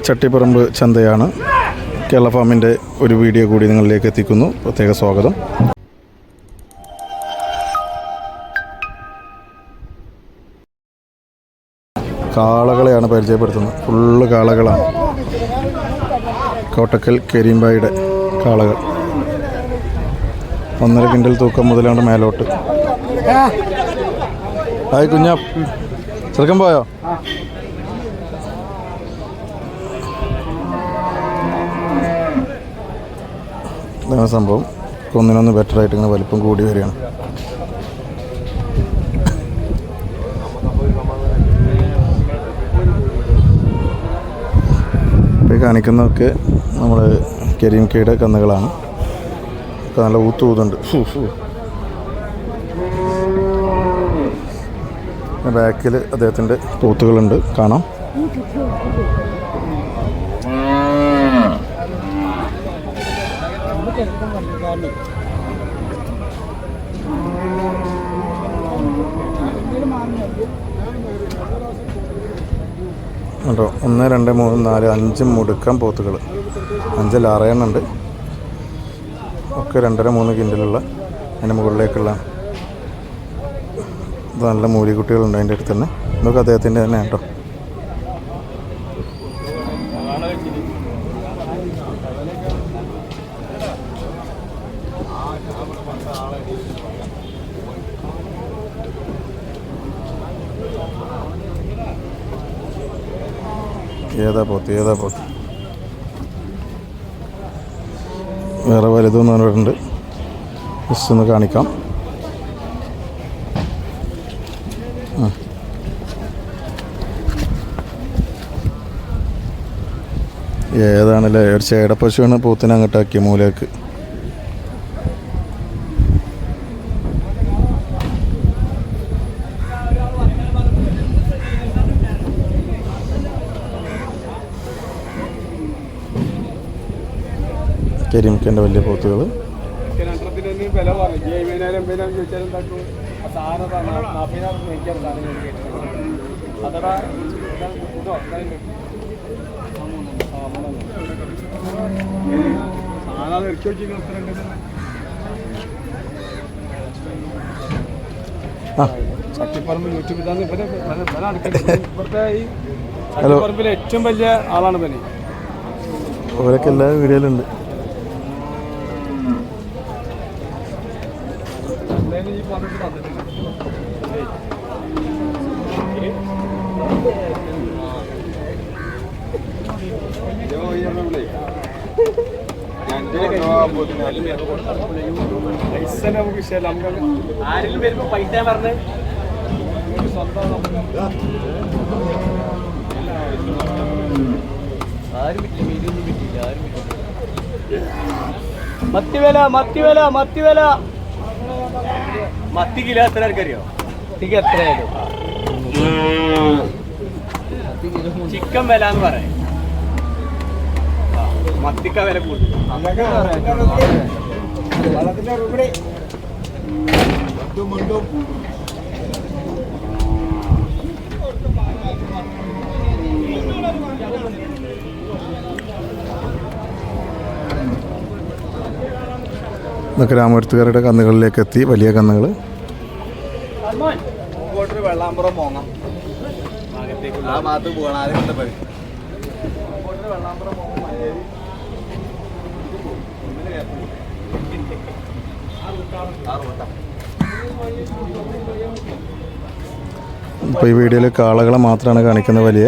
ചട്ടിപ്പറമ്പ് ചന്തയാണ്. കേരള ഫാമിൻ്റെ ഒരു വീഡിയോ കൂടി നിങ്ങളിലേക്ക് എത്തിക്കുന്നു. പ്രത്യേക സ്വാഗതം. കാളകളെയാണ് പരിചയപ്പെടുത്തുന്നത്. ഫുള്ള് കാളകളാണ്. കോട്ടക്കൽ കരീംബായിയുടെ കാളകൾ. 1.5 കിൻഡൽ തൂക്കം മുതലാണ് മേലോട്ട്. ഹായ് കുഞ്ഞാ, ചെറുക്കം പോയോ? ഇതാണ് സംഭവം. ഒന്നിനൊന്ന് ബെറ്ററായിട്ട് ഇങ്ങനെ വലിപ്പം കൂടി വരികയാണ്. ഇപ്പോൾ കാണിക്കുന്നതൊക്കെ നമ്മൾ കരീം കെയുടെ കന്നുകളാണ്. ഒക്കെ നല്ല ഊത്തുണ്ട്. ബാക്കിൽ അദ്ദേഹത്തിൻ്റെ പൂത്തുകളുണ്ട്, കാണാം. കേട്ടോ, 1, 2, 3, 4, 5 മുടുക്കം പോത്തുകൾ. 5 6 എണ്ണം ഉണ്ട്. ഒക്കെ 2.5, 3 കിൻഡലുള്ള അതിൻ്റെ മുകളിലേക്കുള്ള ഇത് നല്ല മൂലിക്കുട്ടികളുണ്ട് അതിൻ്റെ അടുത്ത് തന്നെ. ഇതൊക്കെ അദ്ദേഹത്തിൻ്റെ തന്നെ കേട്ടോ. ഏതാ പോത്ത് വേറെ വലുതെന്ന് പറഞ്ഞിട്ടുണ്ട്. ജസ്റ്റ് ഒന്ന് കാണിക്കാം. ഏതാണല്ലേ, ഒരു ചേടപ്പശുവാണ് പോത്തിനെ അങ്ങോട്ടാക്കിയ മൂലക്ക്. കരിമിക്കൻ്റെ വലിയ പോത്തുകൾ. ചട്ടിപ്പറമ്പ് യൂട്യൂബിൽ ചട്ടിപ്പറമ്പിലെ ഏറ്റവും വലിയ ആളാണ് പനി. അവരൊക്കെ എല്ലാ വീഡിയോയിലുണ്ട്. ആരെങ്കിലും വരുമ്പോ പൈസ പറഞ്ഞ് മത്തി കിലോ എത്ര ആർക്കറിയോ? മത്തിക്ക് എത്രയായാലും ചിക്കൻ വില എന്ന് പറയാം. മത്തിക്ക വില കൂടുതൽ. ഇതൊക്കെ രാമപുരത്തുകാരുടെ കന്നുകളിലേക്ക് എത്തി. വലിയ കന്നുകൾ. വെള്ളാമ്പുറം പോങ്ങാം. ആ ഭാഗത്ത് പോകണം. ആരും കണ്ടപ്പോ ഇപ്പോൾ ഈ വീഡിയോയിൽ കാളകളെ മാത്രമാണ് കാണിക്കുന്നത്. വലിയ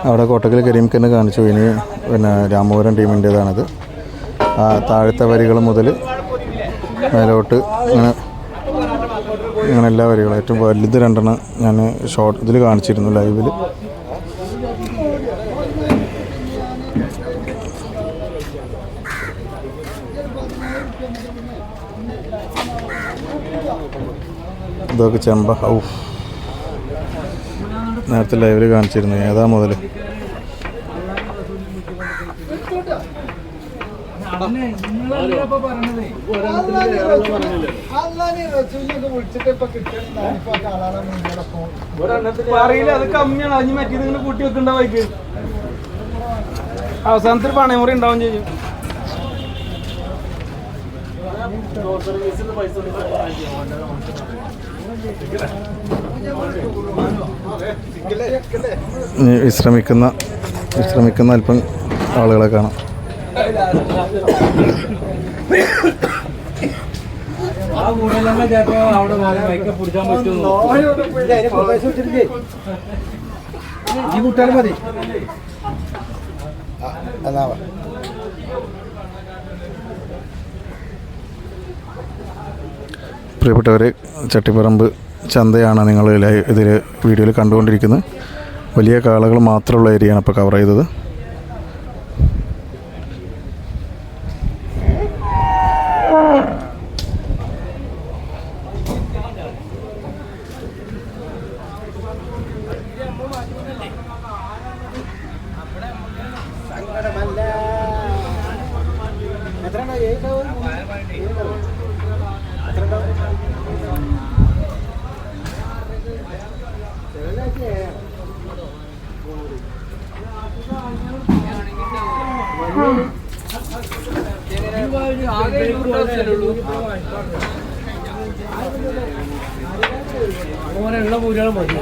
അവിടെ കോട്ടക്കൽ കരീംഖന്നെ കാണിച്ചു. ഇനി പിന്നെ രാമപുരം ടീമിൻ്റേതാണിത്. ആ താഴത്തെ വരികൾ മുതൽ മേലോട്ട് അങ്ങനെ എല്ലാ വരികളും. ഏറ്റവും വലുത് 2 ഞാൻ ഷോർട്ട് ഇതിൽ കാണിച്ചിരുന്നു, ലൈവിൽ. ഇതൊക്കെ ചെമ്പ. നേരത്തെ ലൈവിൽ കാണിച്ചിരുന്നു. ഏതാ മുതൽ അറിയില്ല, അത് കമ്മിയാണ്. അഞ്ഞ് മറ്റേത് കൂട്ടി വെക്കണ്ട വൈക്ക്. അവസാനത്തിൽ പണയമുറി ഉണ്ടാവും ചെയ്യും. വിശ്രമിക്കുന്ന അല്പം ആളുകളെ കാണാം. പ്രിയപ്പെട്ടവരെ, ചട്ടിപ്പറമ്പ് ചന്തയാണ് നിങ്ങൾ ഇതിൽ വീഡിയോയിൽ കണ്ടുകൊണ്ടിരിക്കുന്നത്. വലിയ കാളകൾ മാത്രമുള്ള ഏരിയയാണ് ഇപ്പോൾ കവർ ചെയ്തത്. ഓനുള്ള പൂജകളും മതി.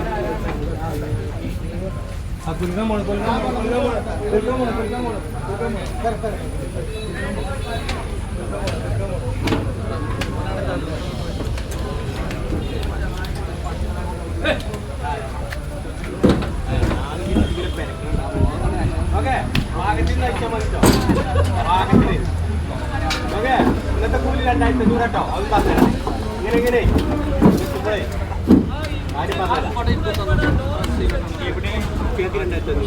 ഇന്നത്തെ കൂലി 2500 കേട്ടോ. അത് പറഞ്ഞു ഇങ്ങനെ ആരും പറഞ്ഞില്ല. എവിടെ കേക്ക് 2500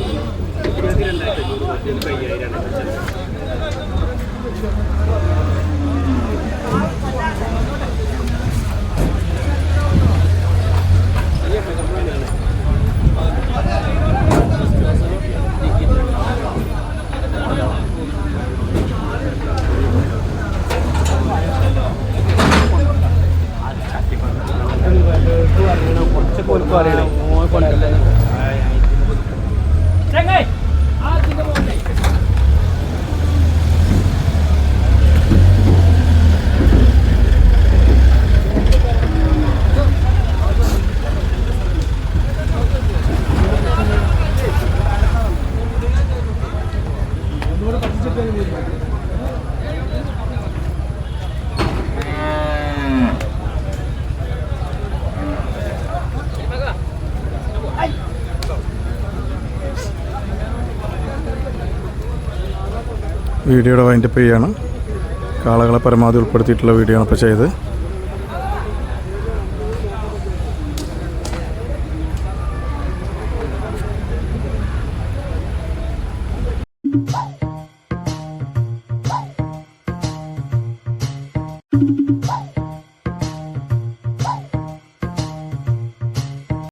വീഡിയോയുടെ വൈൻഡപ്പ് ചെയ്യാണ്. കാളകളെ പരമാവധി ഉൾപ്പെടുത്തിയിട്ടുള്ള വീഡിയോ ആണ് ഇപ്പോൾ ചെയ്ത്.